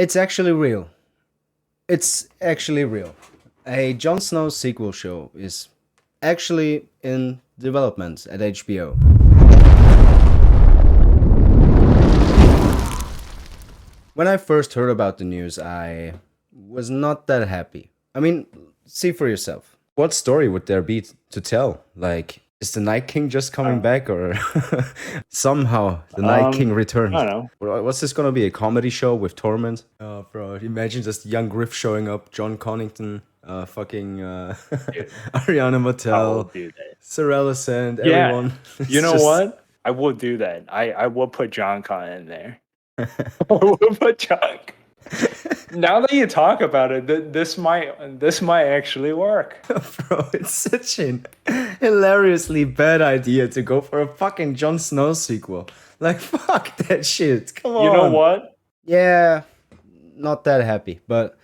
It's actually real. It's actually real. A Jon Snow sequel show is actually in development at HBO. When I first heard about the news, I was not that happy. I mean, see for yourself. What story would there be to tell? Like, is the Night King just coming Uh, back, or somehow the Night King I returned? don't know. What's this gonna be? A comedy show with Torment? Bro, imagine just young Griff showing up, John Connington, fucking Dude, Ariana I will Mattel, do that. Sorella Sand, Yeah, everyone. you It's know just what? I will do that. I will put John Con in there. I will put John. Now that you talk about it, this might actually work. Bro, it's such an hilariously bad idea to go for a fucking Jon Snow sequel. Like, fuck that shit. Come You know on. what? Yeah, not that happy. But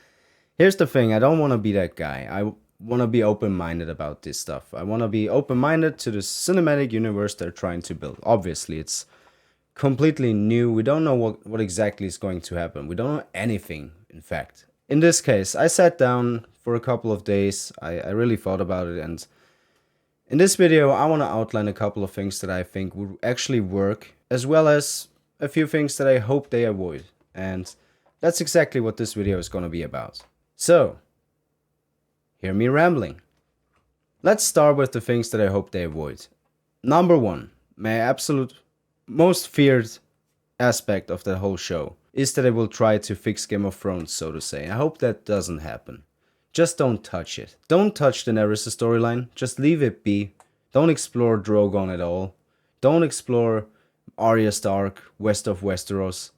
here's the thing, I don't want to be that guy. I want to be open minded about this stuff. I want to be open minded to the cinematic universe they're trying to build. Obviously, it's completely new. We don't know what exactly is going to happen. We don't know anything, in fact. In this case, I sat down for a couple of days. I really thought about it, and in this video, I want to outline a couple of things that I think would actually work, as well as a few things that I hope they avoid. And that's exactly what this video is going to be about. So, hear me rambling. Let's start with the things that I hope they avoid. Number one, my absolute most feared aspect of the whole show is that they will try to fix Game of Thrones, so to say. I hope that doesn't happen. Just don't touch it. Don't touch the Daenerys storyline. Just leave it be. Don't explore Drogon at all. Don't explore Arya Stark, west of Westeros.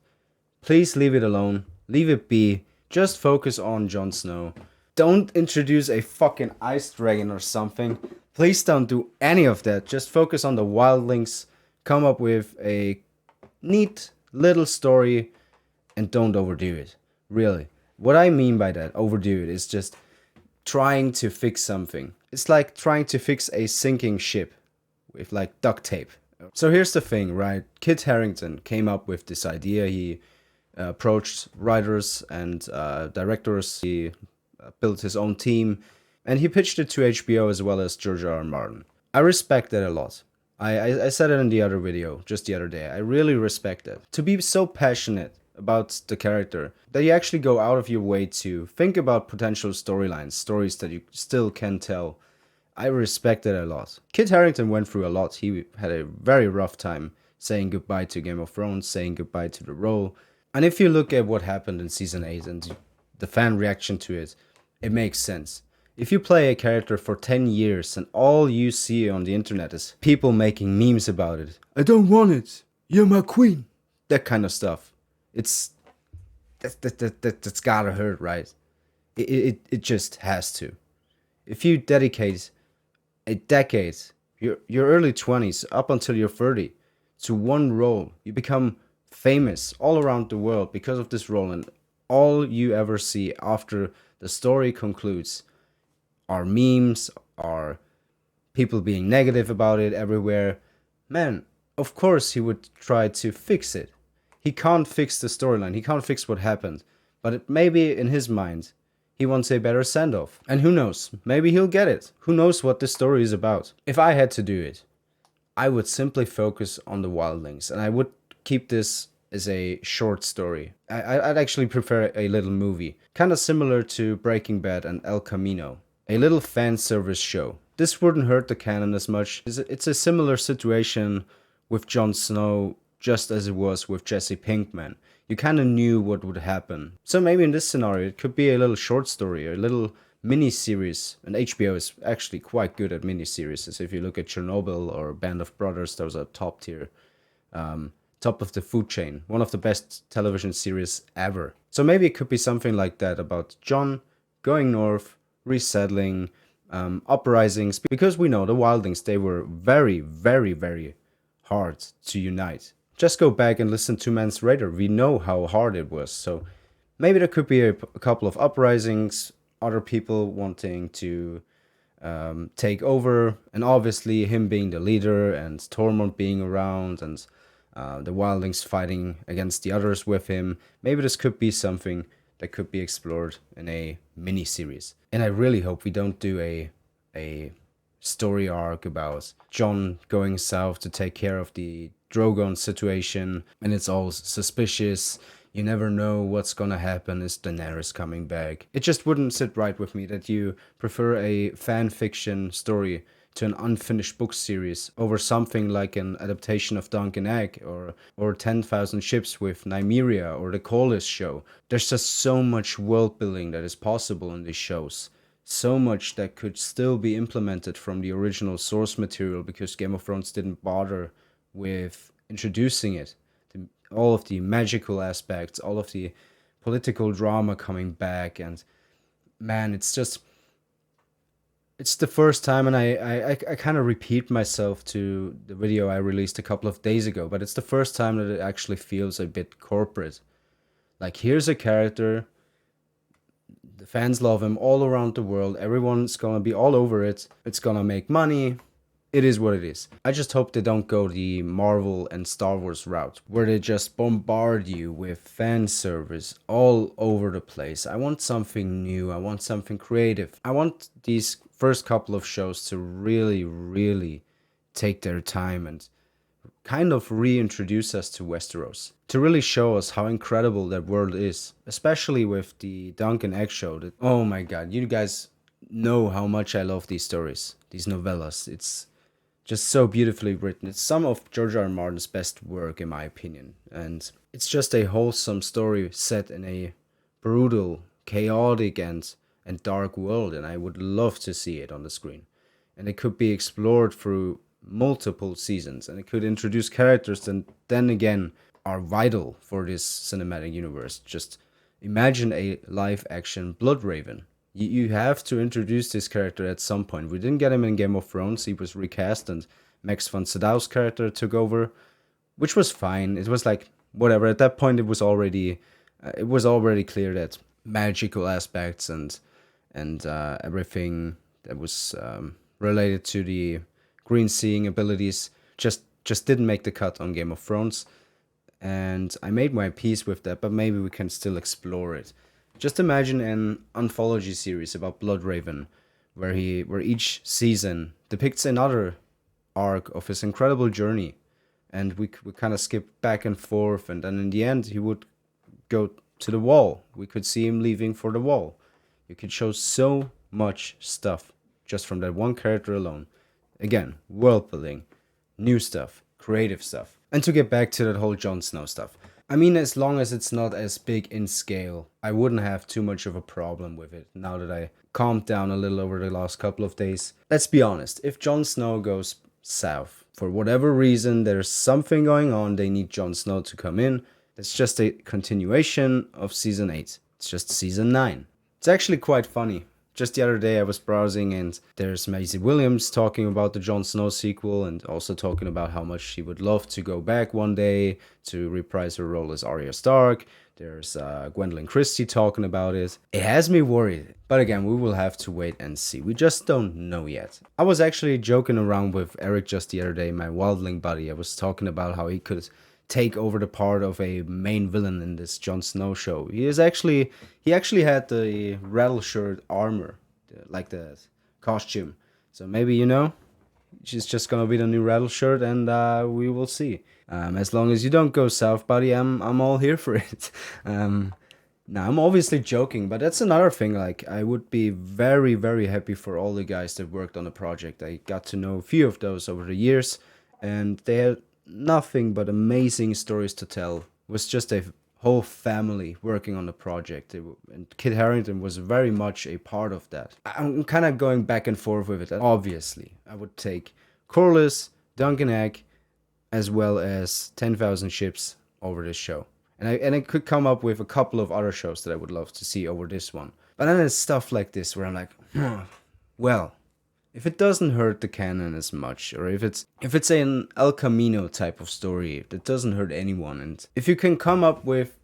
Please leave it alone. Leave it be. Just focus on Jon Snow. Don't introduce a fucking ice dragon or something. Please don't do any of that. Just focus on the wildlings. Come up with a neat little story and don't overdo it. Really. What I mean by that, overdo it, is just trying to fix something. It's like trying to fix a sinking ship with like duct tape. So here's the thing, right? Kit Harington came up with this idea. He approached writers and directors. He built his own team, and he pitched it to HBO as well as George R. R. Martin. I respect that a lot. I said it in the other video just the other day. I really respect that. To be so passionate about the character that you actually go out of your way to think about potential storylines, stories that you still can tell. I respect it a lot. Kit Harington went through a lot. He had a very rough time saying goodbye to Game of Thrones, saying goodbye to the role. And if you look at what happened in season 8 and the fan reaction to it, it makes sense. If you play a character for 10 years and all you see on the internet is people making memes about it, I don't want it, you're my queen, that kind of stuff, that's gotta hurt, right? It just has to. If you dedicate a decade, your early 20s up until you're 30, to one role, you become famous all around the world because of this role, and all you ever see after the story concludes are memes, are people being negative about it everywhere. Man, of course he would try to fix it. He can't fix the storyline, he can't fix what happened, but maybe in his mind, he wants a better send-off. And who knows, maybe he'll get it. Who knows what this story is about. If I had to do it, I would simply focus on the wildlings, and I would keep this as a short story. I'd actually prefer a little movie, kind of similar to Breaking Bad and El Camino. A little fan service show. This wouldn't hurt the canon as much. It's a similar situation with Jon Snow, just as it was with Jesse Pinkman. You kind of knew what would happen. So maybe in this scenario, it could be a little short story, a little mini-series. And HBO is actually quite good at mini-series. If you look at Chernobyl or Band of Brothers, those are top tier. Top of the food chain. One of the best television series ever. So maybe it could be something like that about Jon going north, resettling, uprisings, because we know the wildlings, they were very, very, very hard to unite. Just go back and listen to Man's Raider. We know how hard it was. So maybe there could be a couple of uprisings, other people wanting to take over, and obviously him being the leader and Tormund being around, and the wildlings fighting against the others with him. Maybe this could be something that could be explored in a mini series. And I really hope we don't do a story arc about Jon going south to take care of the Drogon situation, and it's all suspicious. You never know what's gonna happen. Is Daenerys coming back? It just wouldn't sit right with me that you prefer a fan fiction story to an unfinished book series over something like an adaptation of Dunk and Egg or 10,000 Ships with Nymeria or the Corlys show. There's just so much world building that is possible in these shows. So much that could still be implemented from the original source material because Game of Thrones didn't bother with introducing it. All of the magical aspects, all of the political drama coming back, and man, it's the first time, and I kind of repeat myself to the video I released a couple of days ago, but it's the first time that it actually feels a bit corporate. Like, here's a character, the fans love him all around the world, everyone's gonna be all over it, it's gonna make money, it is what it is. I just hope they don't go the Marvel and Star Wars route, where they just bombard you with fan service all over the place. I want something new, I want something creative. I want these first couple of shows to really, really take their time and kind of reintroduce us to Westeros. To really show us how incredible that world is. Especially with the Dunk and Egg show. That, oh my god, you guys know how much I love these stories, these novellas. It's just so beautifully written. It's some of George R. R. Martin's best work, in my opinion. And it's just a wholesome story set in a brutal, chaotic, and dark world. And I would love to see it on the screen. And it could be explored through multiple seasons. And it could introduce characters that then again are vital for this cinematic universe. Just imagine a live-action Bloodraven. You have to introduce this character at some point. We didn't get him in Game of Thrones. He was recast and Max von Sydow's character took over, which was fine. It was like, whatever. At that point, it was already clear that magical aspects and everything that was related to the green seeing abilities just didn't make the cut on Game of Thrones. And I made my peace with that, but maybe we can still explore it. Just imagine an anthology series about Bloodraven, where each season depicts another arc of his incredible journey, and we kind of skip back and forth, and then in the end he would go to the Wall. We could see him leaving for the Wall. You could show so much stuff just from that one character alone. Again, world building, new stuff, creative stuff. And to get back to that whole Jon Snow stuff. I mean, as long as it's not as big in scale, I wouldn't have too much of a problem with it now that I calmed down a little over the last couple of days. Let's be honest, if Jon Snow goes south, for whatever reason, there's something going on, they need Jon Snow to come in, it's just a continuation of Season 8. It's just Season 9. It's actually quite funny. Just the other day I was browsing and there's Maisie Williams talking about the Jon Snow sequel and also talking about how much she would love to go back one day to reprise her role as Arya Stark. There's Gwendolyn Christie talking about it. It has me worried. But again, we will have to wait and see. We just don't know yet. I was actually joking around with Eric just the other day, my wildling buddy. I was talking about how he could take over the part of a main villain in this Jon Snow show. He actually had the rattle shirt armor, like the costume. So maybe, she's just gonna be the new rattle shirt, and we will see. As long as you don't go south, buddy, I'm all here for it. Now I'm obviously joking, but that's another thing. Like, I would be very, very happy for all the guys that worked on the project. I got to know a few of those over the years, and they had nothing but amazing stories to tell. It was just a whole family working on the project, and Kit Harington was very much a part of that. I'm kind of going back and forth with it. Obviously, I would take Corlys, Dunk and Egg, as well as 10,000 Ships over this show. And I could come up with a couple of other shows that I would love to see over this one. But then there's stuff like this where I'm like, well, if it doesn't hurt the canon as much, or if it's an El Camino type of story that doesn't hurt anyone, and if you can come up with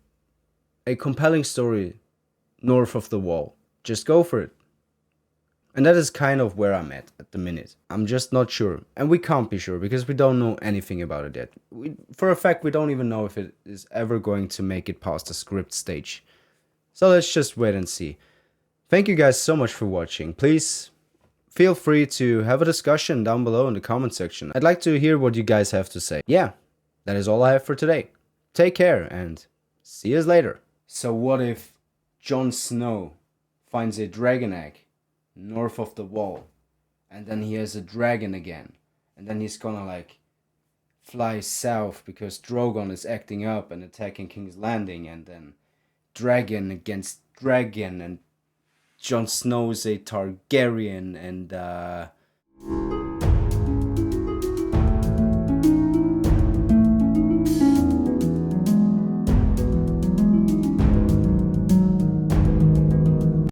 a compelling story north of the Wall, just go for it. And that is kind of where I'm at the minute. I'm just not sure. And we can't be sure because we don't know anything about it yet. For a fact, we don't even know if it is ever going to make it past the script stage. So let's just wait and see. Thank you guys so much for watching. Please feel free to have a discussion down below in the comment section. I'd like to hear what you guys have to say. Yeah, that is all I have for today. Take care and see you later. So what if Jon Snow finds a dragon egg north of the wall, and then he has a dragon again, and then he's gonna like fly south because Drogon is acting up and attacking King's Landing, and then dragon against dragon, and Jon Snow is a Targaryen, and